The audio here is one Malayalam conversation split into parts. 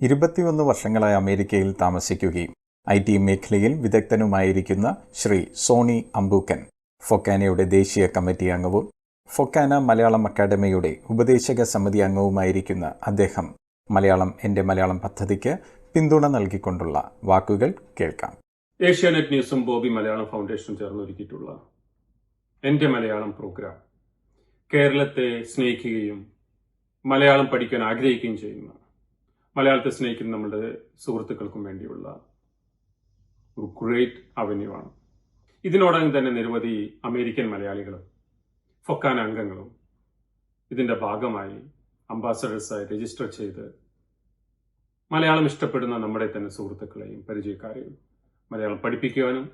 21 വർഷങ്ങളായി അമേരിക്കയിൽ താമസിക്കുകയും IT മേഖലയിൽ വിദഗ്ധനുമായിരിക്കുന്ന ശ്രീ സോണി അമ്പൂക്കൻ, ഫൊക്കാനയുടെ ദേശീയ കമ്മിറ്റി അംഗവും ഫൊക്കാന മലയാളം അക്കാദമിയുടെ ഉപദേശക സമിതി അംഗവുമായിരിക്കുന്ന അദ്ദേഹം മലയാളം എൻ്റെ മലയാളം പദ്ധതിക്ക് പിന്തുണ നൽകിക്കൊണ്ടുള്ള വാക്കുകൾ കേൾക്കാം. ഏഷ്യാനെറ്റ് ന്യൂസും ബോബി മലയാളം ഫൗണ്ടേഷനും ചേർന്നൊരുക്കിയിട്ടുള്ള എൻ്റെ മലയാളം പ്രോഗ്രാം കേരളത്തെ സ്നേഹിക്കുകയും മലയാളം പഠിക്കാൻ ആഗ്രഹിക്കുകയും ചെയ്യുന്ന, മലയാളത്തെ സ്നേഹിക്കുന്ന നമ്മുടെ സുഹൃത്തുക്കൾക്കും വേണ്ടിയുള്ള ഒരു ഗ്രേറ്റ് അവന്യൂ ആണ്. ഇതിനോടകം തന്നെ നിരവധി അമേരിക്കൻ മലയാളികളും ഫൊക്കാന അംഗങ്ങളും ഇതിൻ്റെ ഭാഗമായി അംബാസഡേഴ്സായി രജിസ്റ്റർ ചെയ്ത് മലയാളം ഇഷ്ടപ്പെടുന്ന നമ്മുടെ തന്നെ സുഹൃത്തുക്കളെയും പരിചയക്കാരെയും മലയാളം പഠിപ്പിക്കുവാനും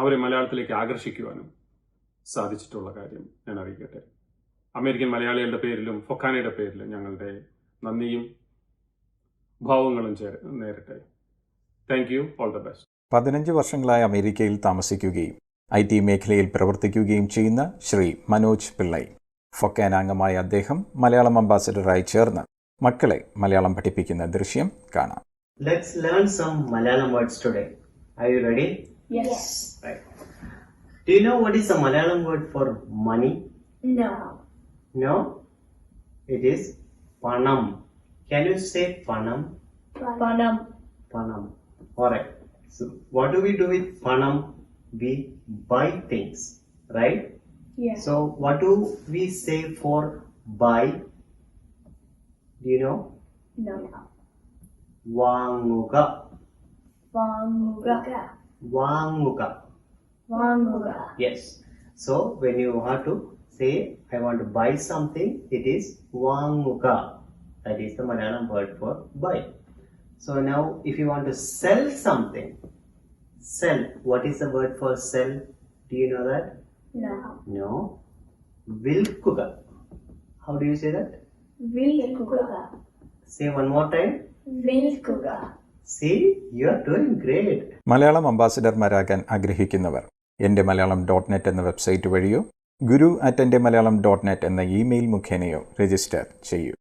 അവരെ മലയാളത്തിലേക്ക് ആകർഷിക്കുവാനും സാധിച്ചിട്ടുള്ള കാര്യം ഞാൻ അറിയിക്കട്ടെ. അമേരിക്കൻ മലയാളികളുടെ പേരിലും ഫൊക്കാനയുടെ പേരിലും ഞങ്ങളുടെ നന്ദിയും ഭാവങ്ങളും നേരട്ടെ. Thank you, all the best. 15 വർഷങ്ങളായി അമേരിക്കയിൽ താമസിക്കുകയും IT മേഖലയിൽ പ്രവർത്തിക്കുകയും ചെയ്യുന്ന ശ്രീ മനോജ് പിള്ളൈ, ഫൊക്കാന അംഗമായ അദ്ദേഹം മലയാളം അംബാസഡറായി ചേർന്ന് മക്കളെ മലയാളം പഠിപ്പിക്കുന്ന ദൃശ്യം കാണാം. Let's learn some Malayalam words today. Are you ready? Yes. Right. Do you know what is the Malayalam word for money? No. No? It is panam. Can you say panam? Panam. Panam. Alright. So what do we do with panam? We buy things, right? Yeah. So what do we say for buy? Do you know? No. Vanguga. Vanguga. Vanguga. Vanguga. Yes. So when you have to say I want to buy something, it is vanguga. That is the Malayalam word for buy. So now if you want to sell something, sell. What is the word for sell? Do you know that? No. No. Vilkuga. How do you say that? Vilkuga. Say one more time. Vilkuga. See, you are doing great. Malayalam അംബാസഡർമാരാകാൻ ആഗ്രഹിക്കുന്നവർ എൻ്റെ മലയാളം .net എന്ന വെബ്സൈറ്റ് വഴിയോ guru@endemalayalam.net എന്ന ഇമെയിൽ മുഖേനയോ രജിസ്റ്റർ ചെയ്യൂ.